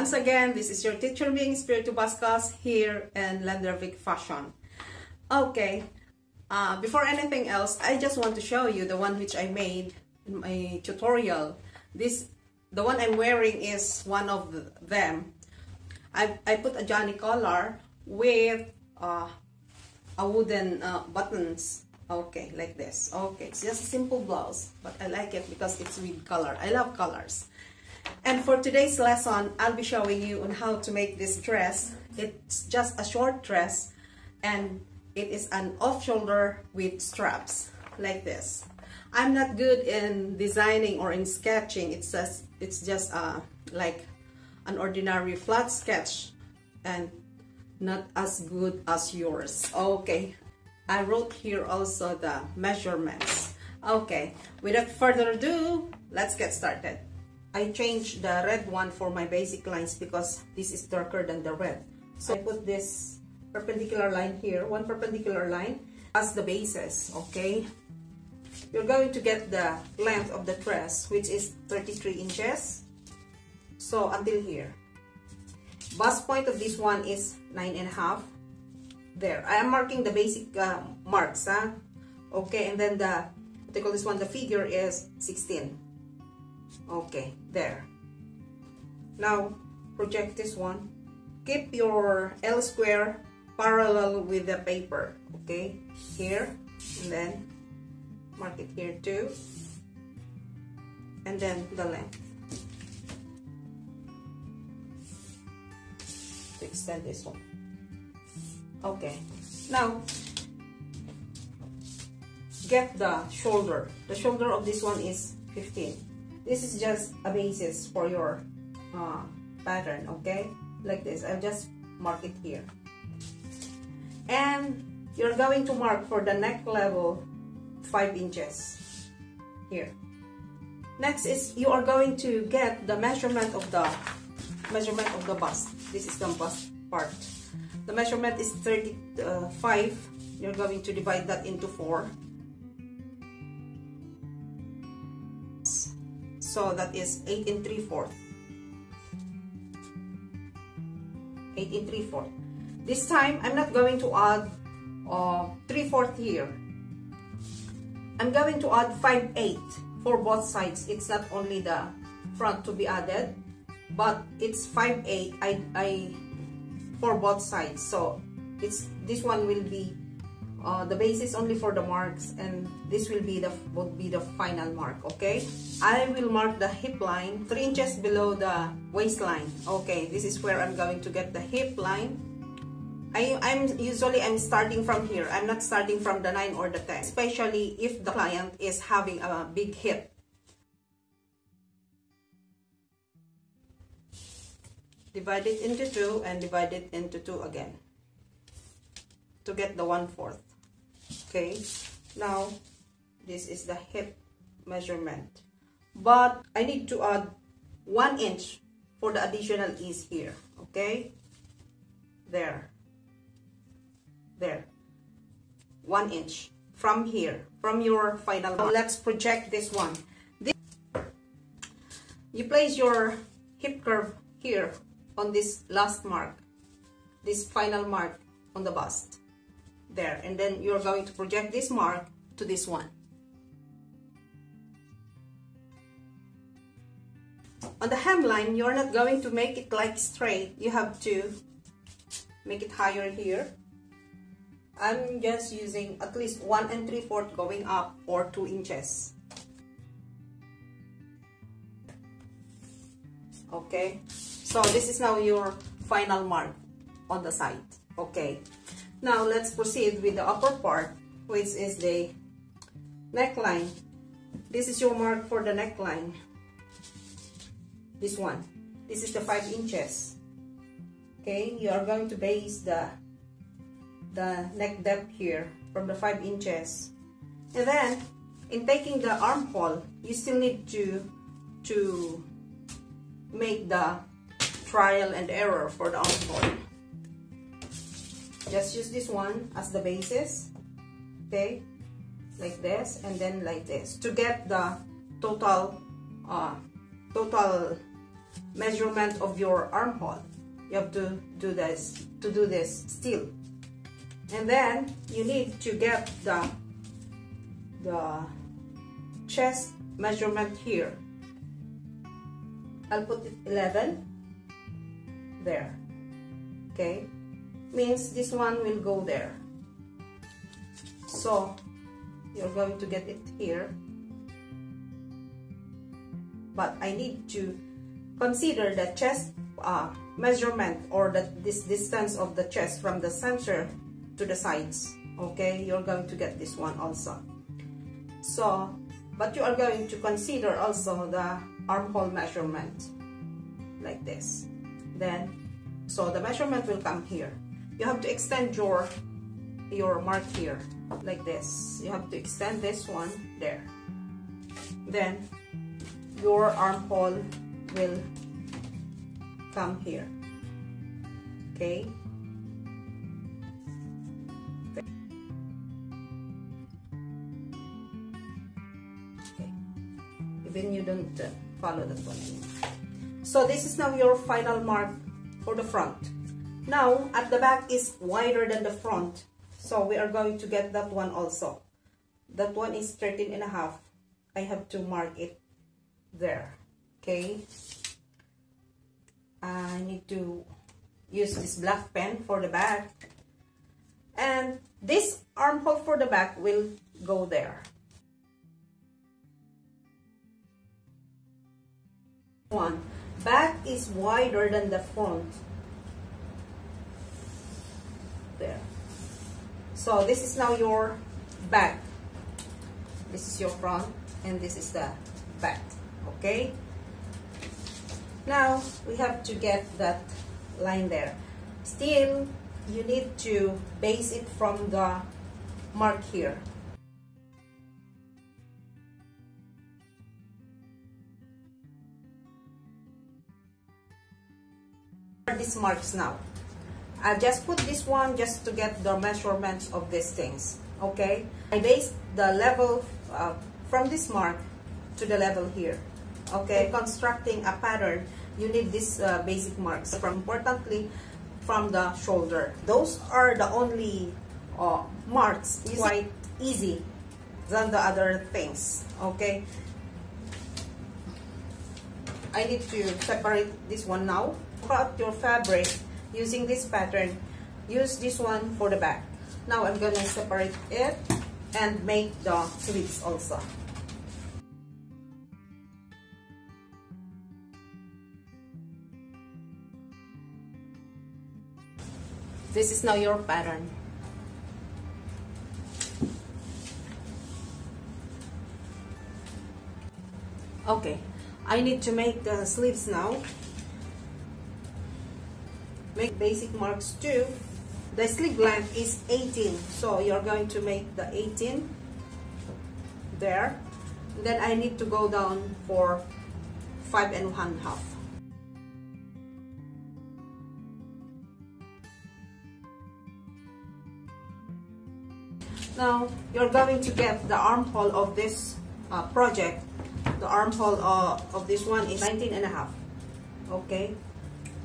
once again, this is your teacher being Espiritu Bascas here in Landervik Fashion. Okay, before anything else, I just want to show you the one which I made in my tutorial. The one I'm wearing is one of them. I put a Johnny collar with a wooden buttons. Okay, like this. Okay, it's just a simple blouse, but I like it because it's with color. I love colors. And for today's lesson, I'll be showing you on how to make this dress. It's just a short dress, and it is an off-shoulder with straps, like this. I'm not good in designing or in sketching. It's just like an ordinary flat sketch, and not as good as yours. Okay, I wrote here also the measurements. Okay, without further ado, let's get started. I changed the red one for my basic lines because this is darker than the red. So I put this perpendicular line here, one perpendicular line as the basis. Okay, you're going to get the length of the dress, which is 33 inches. So until here. Bust point of this one is 9.5. There, I am marking the basic marks, okay, and then the, what they call this one, the figure is 16. Okay, there. Now project this one. Keep your L square parallel with the paper. Okay, here, and then mark it here too, and then the length. To extend this one. Okay, now get the shoulder. The shoulder of this one is 15. This is just a basis for your pattern. Okay, like this. I'll just mark it here, and you're going to mark for the neck level 5 inches here. Next is you are going to get the measurement of the bust. This is the bust part. The measurement is 35. You're going to divide that into 4. So that is 8 3/4. 8 3/4. This time I'm not going to add 3/4 here. I'm going to add 5/8 for both sides. It's not only the front to be added, but it's 5/8 I for both sides. So this one will be the basis only for the marks, and this will be the final mark. Okay, I will mark the hip line 3 inches below the waistline. Okay, this is where I'm going to get the hip line. I'm starting from here. I'm not starting from the 9 or the 10, especially if the client is having a big hip. Divide it into 2 and divide it into 2 again to get the 1/4. Okay, now this is the hip measurement, but I need to add 1 inch for the additional ease here. Okay, there, 1 inch from here, from your final mark. Now let's project this one. You place your hip curve here on this last mark, this final mark on the bust there, and then you're going to project this mark to this one. On the hemline, you're not going to make it like straight. You have to make it higher here. I'm just using at least 1 3/4 going up, or 2 inches. Okay, so this is now your final mark on the side. Okay, now let's proceed with the upper part, which is the neckline. This is your mark for the neckline. This one. This is the 5 inches. Okay, you are going to base the neck depth here from the 5 inches. And then, in taking the armhole, you still need to make the trial and error for the armhole. Just use this one as the basis. Okay, like this, and then like this, to get the total measurement of your armhole. You have to do this still. And then you need to get the chest measurement here. I'll put it 11 there. Okay, means this one will go there. So you're going to get it here. But I need to consider the chest measurement, or this distance of the chest from the center to the sides. Okay, you're going to get this one also. So, but you are going to consider also the armhole measurement like this. Then, so the measurement will come here. You have to extend your mark here like this. You have to extend this one there. Then your armhole will come here. Okay. Even you don't follow that one anymore. So this is now your final mark for the front. Now at the back is wider than the front, so we are going to get that one also. That one is 13.5. I have to mark it there. Okay, I need to use this black pen for the back, and this armhole for the back will go there. One back is wider than the front there. So this is now your back. This is your front and this is the back. Okay, now we have to get that line there. Still you need to base it from the mark here. These marks now. I just put this one just to get the measurements of these things. Okay, I based the level from this mark to the level here. Okay, constructing a pattern, you need these basic marks. Importantly, from the shoulder. Those are the only marks. It's quite easy than the other things. Okay, I need to separate this one now. Cut your fabric using this pattern. Use this one for the back. Now I'm gonna separate it and make the sleeves also. This is now your pattern. Okay, I need to make the sleeves now. Make basic marks too. The sleeve length is 18, so you're going to make the 18 there. Then I need to go down for 5 1/2. Now you're going to get the armhole of this project. The armhole of this one is 19.5. Okay,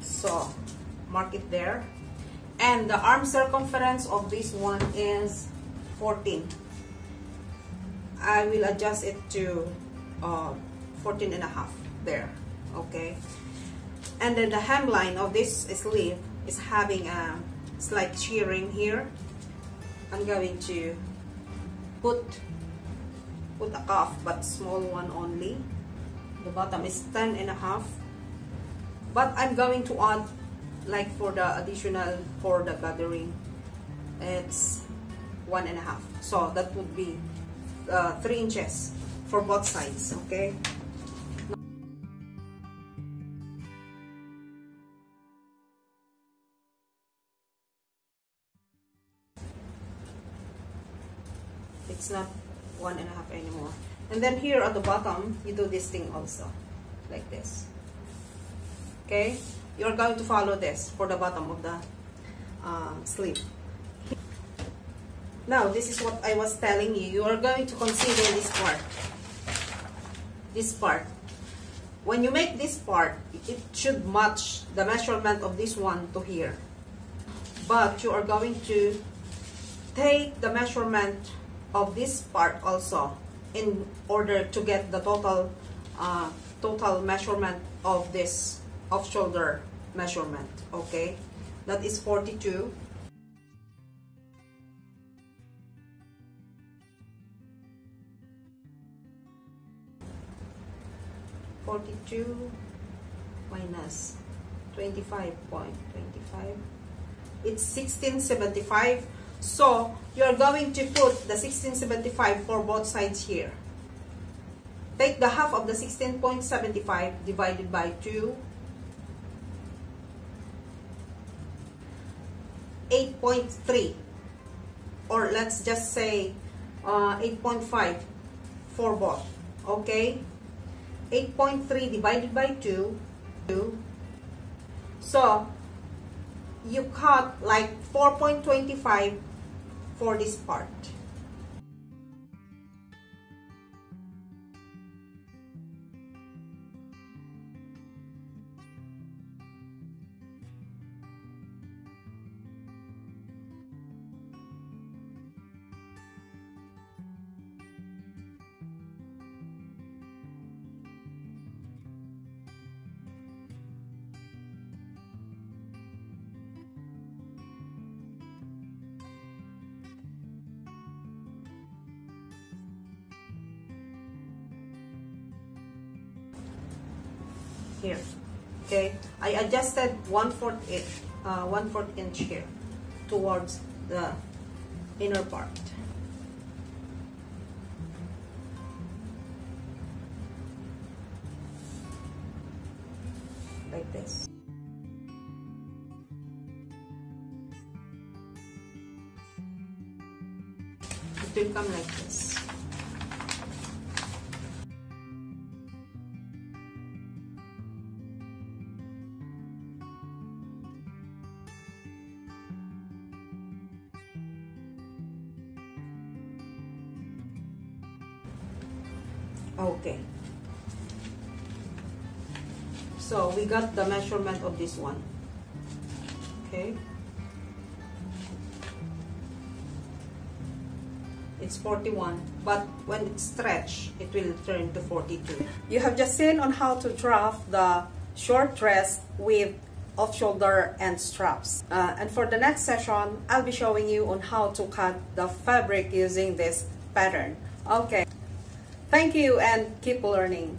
so mark it there. And the arm circumference of this one is 14. I will adjust it to 14.5 there. Okay, and then the hemline of this sleeve is having a slight shearing here. I'm going to put a cuff, but small one only. The bottom is 10.5, but I'm going to add, like for the additional for the gathering, it's 1.5, so that would be 3 inches for both sides. Okay, it's not 1.5 anymore. And then here at the bottom you do this thing also like this. Okay, you're going to follow this for the bottom of the sleeve. Now this is what I was telling you. You are going to consider this part. This part. when you make this part, it should match the measurement of this one to here. But you are going to take the measurement of this part also in order to get the total measurement of this off-shoulder measurement. Okay, that is 42. 42 minus 25.25, it's 1675. So you're going to put the 1675 for both sides here. Take the half of the 16.75 divided by 2, 8.3, or let's just say 8.5 for both. Okay, 8.3 divided by 2. So you cut like 4.25 for this part. Here, okay, I adjusted 1/4 inch here towards the inner part. Like this. It will come like this. Okay, so we got the measurement of this one. Okay, it's 41, but when it's stretched, it will turn to 42. You have just seen on how to draft the short dress with off-shoulder and straps. And for the next session, I'll be showing you on how to cut the fabric using this pattern. Okay. Thank you and keep learning.